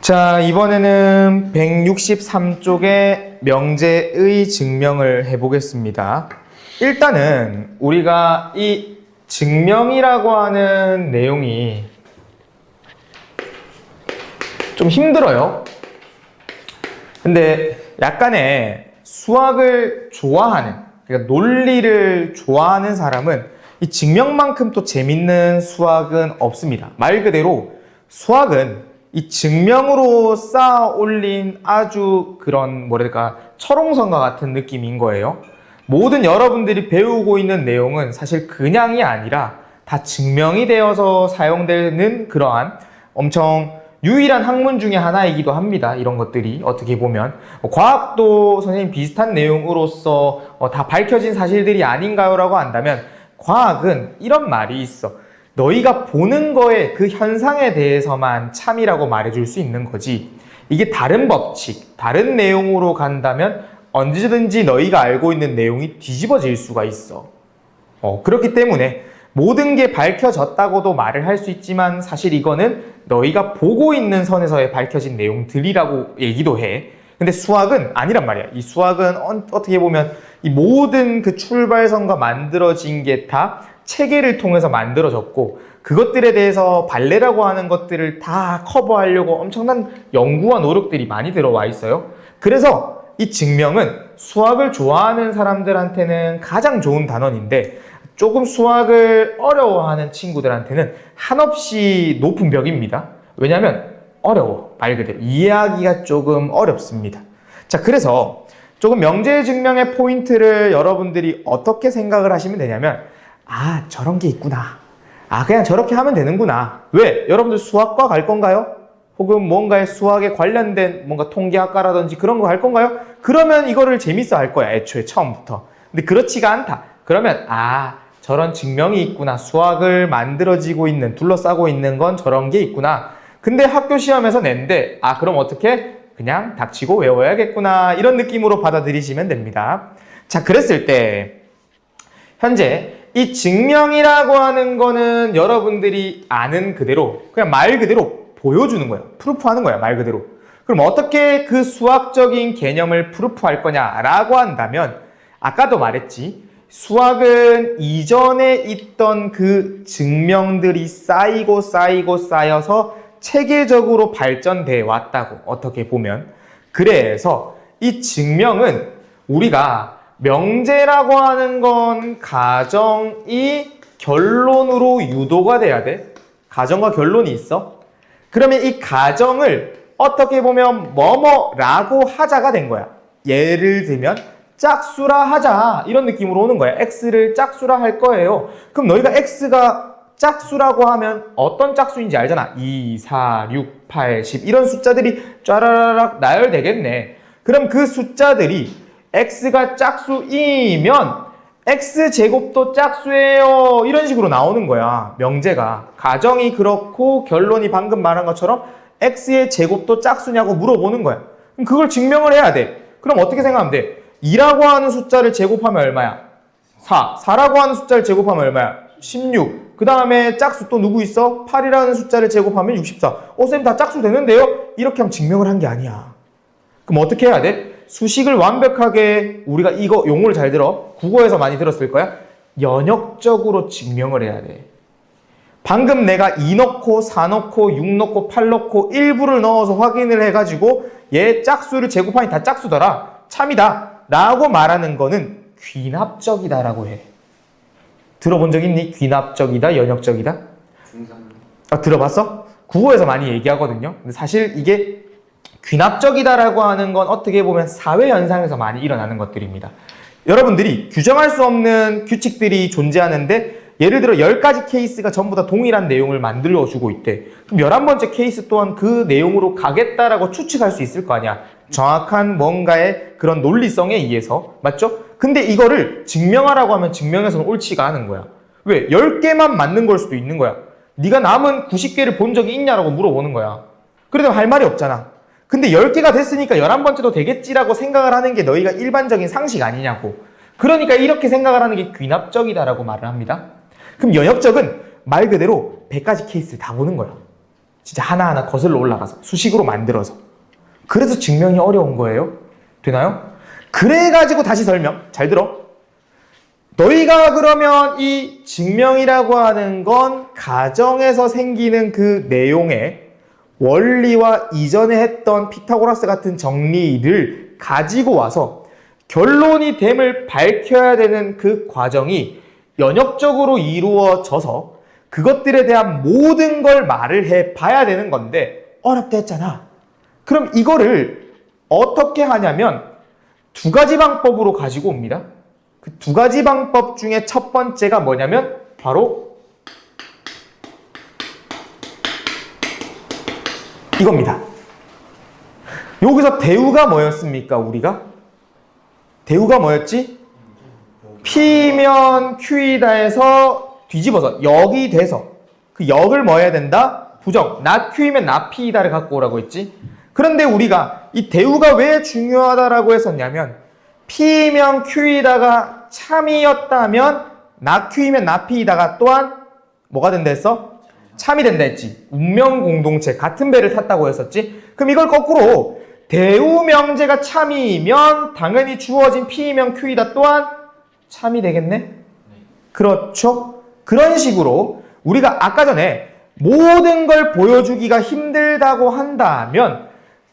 자, 이번에는 163쪽의 명제의 증명을 해보겠습니다. 일단은 우리가 이 증명이라고 하는 내용이 좀 힘들어요. 근데 약간의 수학을 좋아하는, 그러니까 논리를 좋아하는 사람은 이 증명만큼 또 재밌는 수학은 없습니다. 말 그대로 수학은 이 증명으로 쌓아 올린 아주 그런 뭐랄까 철옹성과 같은 느낌인 거예요. 모든 여러분들이 배우고 있는 내용은 사실 그냥이 아니라 다 증명이 되어서 사용되는 그러한 엄청 유일한 학문 중에 하나이기도 합니다. 이런 것들이 어떻게 보면 과학도 선생님 비슷한 내용으로서 다 밝혀진 사실들이 아닌가요? 라고 한다면 과학은 이런 말이 있어. 너희가 보는 거에 그 현상에 대해서만 참이라고 말해줄 수 있는 거지, 이게 다른 법칙, 다른 내용으로 간다면 언제든지 너희가 알고 있는 내용이 뒤집어질 수가 있어. 그렇기 때문에 모든 게 밝혀졌다고도 말을 할 수 있지만 사실 이거는 너희가 보고 있는 선에서의 밝혀진 내용들이라고 얘기도 해. 근데 수학은 아니란 말이야. 이 수학은 어떻게 보면 이 모든 그 출발선과 만들어진 게 다 체계를 통해서 만들어졌고, 그것들에 대해서 발레라고 하는 것들을 다 커버하려고 엄청난 연구와 노력들이 많이 들어와 있어요. 그래서 이 증명은 수학을 좋아하는 사람들한테는 가장 좋은 단원인데, 조금 수학을 어려워하는 친구들한테는 한없이 높은 벽입니다. 왜냐하면 어려워. 말 그대로 이해하기가 조금 어렵습니다. 자, 그래서 조금 명제 증명의 포인트를 여러분들이 어떻게 생각을 하시면 되냐면, 아, 저런 게 있구나. 아, 그냥 저렇게 하면 되는구나. 왜? 여러분들 수학과 갈 건가요? 혹은 뭔가의 수학에 관련된 뭔가 통계학과라든지 그런 거 갈 건가요? 그러면 이거를 재밌어 할 거야, 애초에 처음부터. 근데 그렇지가 않다. 그러면 저런 증명이 있구나. 수학을 만들어지고 있는, 둘러싸고 있는 건 저런 게 있구나. 근데 학교 시험에서 낸데, 그럼 어떻게? 그냥 닥치고 외워야겠구나. 이런 느낌으로 받아들이시면 됩니다. 자, 그랬을 때 현재 이 증명이라고 하는 거는 여러분들이 아는 그대로, 그냥 말 그대로 보여주는 거예요. 프루프하는 거야, 말 그대로. 그럼 어떻게 그 수학적인 개념을 프루프할 거냐라고 한다면, 아까도 말했지, 수학은 이전에 있던 그 증명들이 쌓이고 쌓여서 체계적으로 발전돼 왔다고, 어떻게 보면. 그래서 이 증명은 우리가 명제라고 하는 건 가정이 결론으로 유도가 돼야 돼. 가정과 결론이 있어. 그러면 이 가정을 어떻게 보면 뭐뭐라고 하자가 된 거야. 예를 들면 짝수라 하자, 이런 느낌으로 오는 거야. x를 짝수라 할 거예요. 그럼 너희가 x가 짝수라고 하면 어떤 짝수인지 알잖아. 2, 4, 6, 8, 10 이런 숫자들이 쫘라라락 나열되겠네. 그럼 그 숫자들이 x가 짝수이면 x제곱도 짝수예요, 이런 식으로 나오는 거야. 명제가. 가정이 그렇고 결론이 방금 말한 것처럼 x의 제곱도 짝수냐고 물어보는 거야. 그럼 그걸 증명을 해야 돼. 그럼 어떻게 생각하면 돼? 2라고 하는 숫자를 제곱하면 얼마야? 4. 4라고 하는 숫자를 제곱하면 얼마야? 16. 그 다음에 짝수 또 누구 있어? 8이라는 숫자를 제곱하면 64. 쌤 다 짝수 되는데요? 이렇게 하면 증명을 한 게 아니야. 그럼 어떻게 해야 돼? 수식을 완벽하게, 우리가 이거 용어를 잘 들어. 국어에서 많이 들었을 거야. 연역적으로 증명을 해야 돼. 방금 내가 2 넣고 4 넣고 6 넣고 8 넣고 일부를 넣어서 확인을 해가지고 얘 짝수를 제곱하니 다 짝수더라, 참이다 라고 말하는 거는 귀납적이다 라고 해. 들어본 적 있니? 귀납적이다, 연역적이다? 들어봤어? 국어에서 많이 얘기하거든요. 근데 사실 이게 귀납적이다라고 하는 건 어떻게 보면 사회 현상에서 많이 일어나는 것들입니다. 여러분들이 규정할 수 없는 규칙들이 존재하는데, 예를 들어 10가지 케이스가 전부 다 동일한 내용을 만들어주고 있대. 그럼 11번째 케이스 또한 그 내용으로 가겠다라고 추측할 수 있을 거 아니야. 정확한 뭔가의 그런 논리성에 의해서. 맞죠? 근데 이거를 증명하라고 하면 증명해서는 옳지가 않은 거야. 왜? 10개만 맞는 걸 수도 있는 거야. 네가 남은 90개를 본 적이 있냐라고 물어보는 거야. 그래도 할 말이 없잖아. 근데 10개가 됐으니까 11번째도 되겠지라고 생각을 하는 게 너희가 일반적인 상식 아니냐고. 그러니까 이렇게 생각을 하는 게 귀납적이다라고 말을 합니다. 그럼 연역적은 말 그대로 100가지 케이스를 다 보는 거야. 진짜 하나하나 거슬러 올라가서 수식으로 만들어서. 그래서 증명이 어려운 거예요. 되나요? 그래가지고 다시 설명. 잘 들어. 너희가 그러면 이 증명이라고 하는 건 가정에서 생기는 그 내용의 원리와 이전에 했던 피타고라스 같은 정리를 가지고 와서 결론이 됨을 밝혀야 되는 그 과정이 연역적으로 이루어져서 그것들에 대한 모든 걸 말을 해봐야 되는 건데 어렵다 했잖아. 그럼 이거를 어떻게 하냐면 두 가지 방법으로 가지고 옵니다. 그 두 가지 방법 중에 첫 번째가 뭐냐면 바로 이겁니다. 여기서 대우가 뭐였습니까? 우리가? 대우가 뭐였지? P면 Q이다에서 뒤집어서 역이 돼서 그 역을 뭐 해야 된다? 부정. not Q이면 not P이다를 갖고 오라고 했지. 그런데 우리가 이 대우가 왜 중요하다라고 했었냐면 P면 Q이다가 참이었다면 not Q이면 not P이다가 또한 뭐가 된다 했어? 참이 된다 했지. 운명 공동체 같은 배를 탔다고 했었지. 그럼 이걸 거꾸로 대우 명제가 참이면 당연히 주어진 P면 Q이다 또한 참이 되겠네? 그렇죠? 그런 식으로 우리가 아까 전에 모든 걸 보여주기가 힘들다고 한다면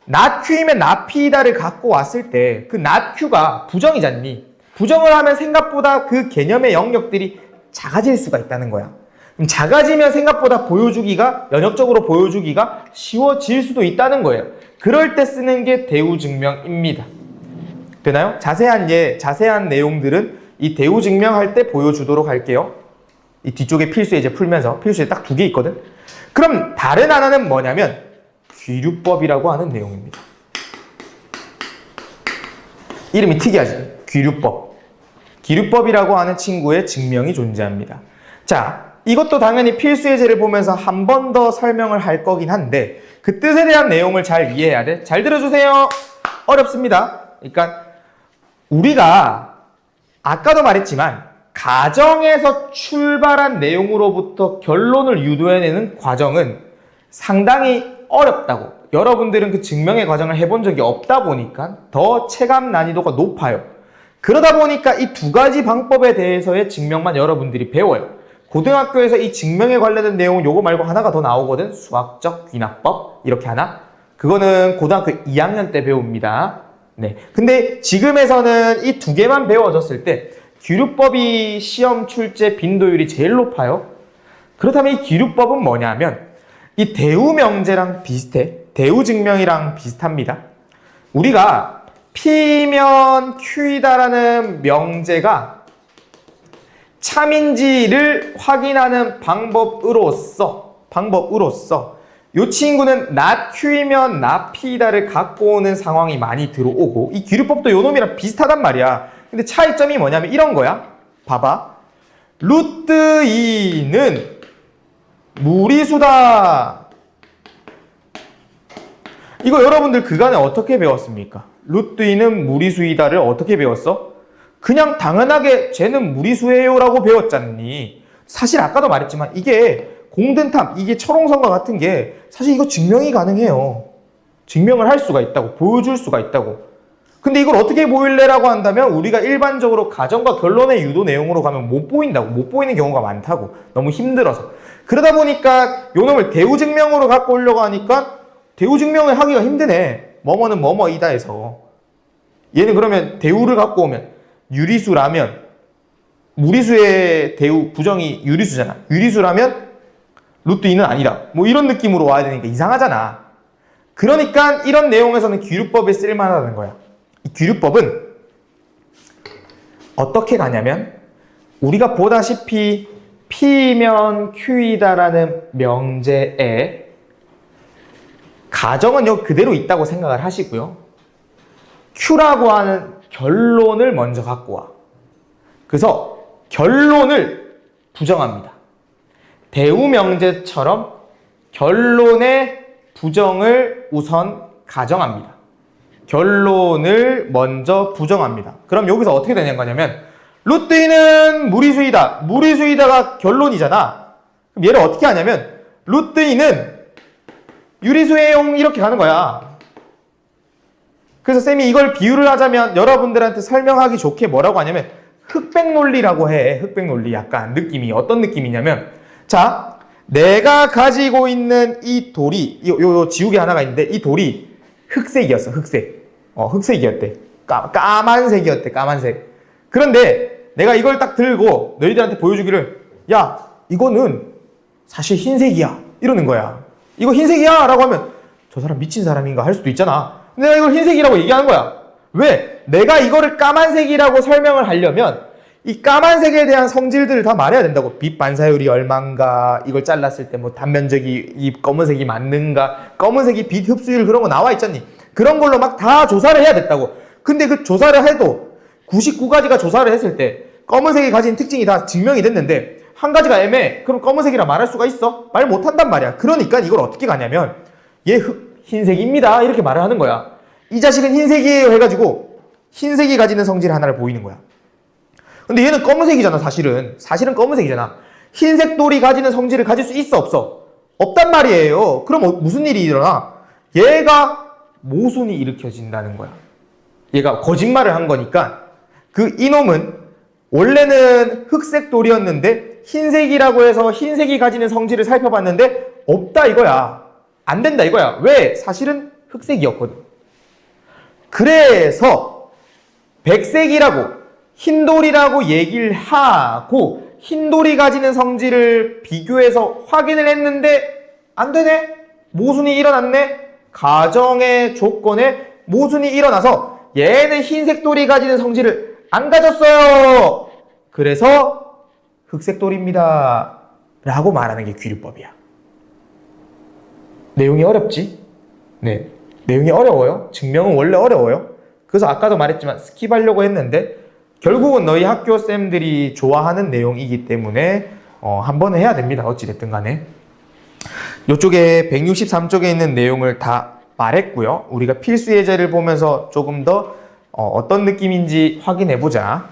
not Q이면 not P다를 갖고 왔을 때 그 not Q가 부정이잖니. 부정을 하면 생각보다 그 개념의 영역들이 작아질 수가 있다는 거야. 그럼 작아지면 생각보다 보여주기가 연역적으로 보여주기가 쉬워질 수도 있다는 거예요. 그럴 때 쓰는 게 대우 증명입니다. 되나요? 자세한 내용들은 이 대우 증명할 때 보여주도록 할게요. 이 뒤쪽에 필수 예제 풀면서 필수 예제 딱 2개 있거든. 그럼 다른 하나는 뭐냐면 귀류법이라고 하는 내용입니다. 이름이 특이하지? 귀류법. 귀류법이라고 하는 친구의 증명이 존재합니다. 자, 이것도 당연히 필수 예제를 보면서 한 번 더 설명을 할 거긴 한데 그 뜻에 대한 내용을 잘 이해해야 돼. 잘 들어주세요. 어렵습니다. 그러니까 우리가 아까도 말했지만 가정에서 출발한 내용으로부터 결론을 유도해내는 과정은 상당히 어렵다고. 여러분들은 그 증명의 과정을 해본 적이 없다 보니까 더 체감 난이도가 높아요. 그러다 보니까 이 두 가지 방법에 대해서의 증명만 여러분들이 배워요. 고등학교에서 이 증명에 관련된 내용은 요거 말고 하나가 더 나오거든. 수학적 귀납법 이렇게 하나. 그거는 고등학교 2학년 때 배웁니다. 네. 근데 지금에서는 이 두 개만 배워졌을 때 귀류법이 시험 출제 빈도율이 제일 높아요. 그렇다면 이 귀류법은 뭐냐면 이 대우 명제랑 비슷해. 대우 증명이랑 비슷합니다. 우리가 P면 Q이다라는 명제가 참인지를 확인하는 방법으로서 이 친구는 not Q이면 not P다를 갖고 오는 상황이 많이 들어오고 이 귀류법도 요 놈이랑 비슷하단 말이야. 근데 차이점이 뭐냐면 이런 거야. 봐봐. 루트 2는 무리수다. 이거 여러분들 그간에 어떻게 배웠습니까? 루트 2는 무리수이다를 어떻게 배웠어? 그냥 당연하게 쟤는 무리수예요 라고 배웠잖니. 사실 아까도 말했지만 이게 공든탑, 이게 철옹성과 같은 게 사실 이거 증명이 가능해요. 증명을 할 수가 있다고, 보여줄 수가 있다고. 근데 이걸 어떻게 보일래라고 한다면 우리가 일반적으로 가정과 결론의 유도 내용으로 가면 못 보인다고, 못 보이는 경우가 많다고. 너무 힘들어서. 그러다 보니까 요 놈을 대우 증명으로 갖고 오려고 하니까 대우 증명을 하기가 힘드네. 뭐뭐는 뭐뭐이다 해서. 얘는 그러면 대우를 갖고 오면 유리수라면 무리수의 대우 부정이 유리수잖아. 유리수라면 루트 2는 아니다. 뭐 이런 느낌으로 와야 되니까 이상하잖아. 그러니까 이런 내용에서는 귀류법이 쓸만하다는 거야. 이 귀류법은 어떻게 가냐면 우리가 보다시피 P면 Q이다라는 명제에 가정은 여기 그대로 있다고 생각을 하시고요. Q라고 하는 결론을 먼저 갖고 와. 그래서 결론을 부정합니다. 대우 명제처럼 결론의 부정을 우선 가정합니다. 결론을 먼저 부정합니다. 그럼 여기서 어떻게 되는 거냐면 루트 2는 무리수이다. 무리수이다가 결론이잖아. 그럼 얘를 어떻게 하냐면 루트 2는 유리수행 이렇게 가는 거야. 그래서 쌤이 이걸 비유를 하자면 여러분들한테 설명하기 좋게 뭐라고 하냐면 흑백 논리라고 해. 흑백 논리 약간 느낌이 어떤 느낌이냐면 자, 내가 가지고 있는 이 돌이 요 지우개 하나가 있는데 이 돌이 흑색이었어. 흑색. 흑색이었대. 까만색이었대. 까만색. 그런데 내가 이걸 딱 들고 너희들한테 보여주기를 야, 이거는 사실 흰색이야. 이러는 거야. 이거 흰색이야 라고 하면 저 사람 미친 사람인가 할 수도 있잖아. 내가 이걸 흰색이라고 얘기하는 거야. 왜? 내가 이거를 까만색이라고 설명을 하려면 이 까만색에 대한 성질들을 다 말해야 된다고. 빛 반사율이 얼만가, 이걸 잘랐을 때 뭐 단면적이 이 검은색이 맞는가, 검은색이 빛 흡수율 그런 거 나와 있잖니. 그런 걸로 막 다 조사를 해야 됐다고. 근데 그 조사를 해도 99가지가 조사를 했을 때 검은색이 가진 특징이 다 증명이 됐는데 한 가지가 애매해. 그럼 검은색이라 말할 수가 있어? 말 못한단 말이야. 그러니까 이걸 어떻게 가냐면 얘 흰색입니다 이렇게 말을 하는 거야. 이 자식은 흰색이에요 해가지고 흰색이 가지는 성질 하나를 보이는 거야. 근데 얘는 검은색이잖아. 사실은 검은색이잖아. 흰색 돌이 가지는 성질을 가질 수 있어 없어? 없단 말이에요. 그럼 무슨 일이 일어나? 얘가 모순이 일으켜진다는 거야. 얘가 거짓말을 한 거니까 그 이놈은 원래는 흑색 돌이었는데 흰색이라고 해서 흰색이 가지는 성질을 살펴봤는데 없다 이거야. 안 된다 이거야. 왜? 사실은 흑색이었거든. 그래서 백색이라고 흰돌이라고 얘기를 하고 흰돌이 가지는 성질을 비교해서 확인을 했는데 안 되네? 모순이 일어났네? 가정의 조건에 모순이 일어나서 얘는 흰색 돌이 가지는 성질을 안 가졌어요. 그래서 흑색 돌입니다. 라고 말하는 게 귀류법이야. 내용이 어렵지? 네. 내용이 어려워요. 증명은 원래 어려워요. 그래서 아까도 말했지만 스킵하려고 했는데 결국은 너희 학교 쌤들이 좋아하는 내용이기 때문에 한 번은 해야 됩니다. 어찌됐든 간에. 이쪽에 163쪽에 있는 내용을 다 말했고요. 우리가 필수 예제를 보면서 조금 더 어떤 느낌인지 확인해 보자.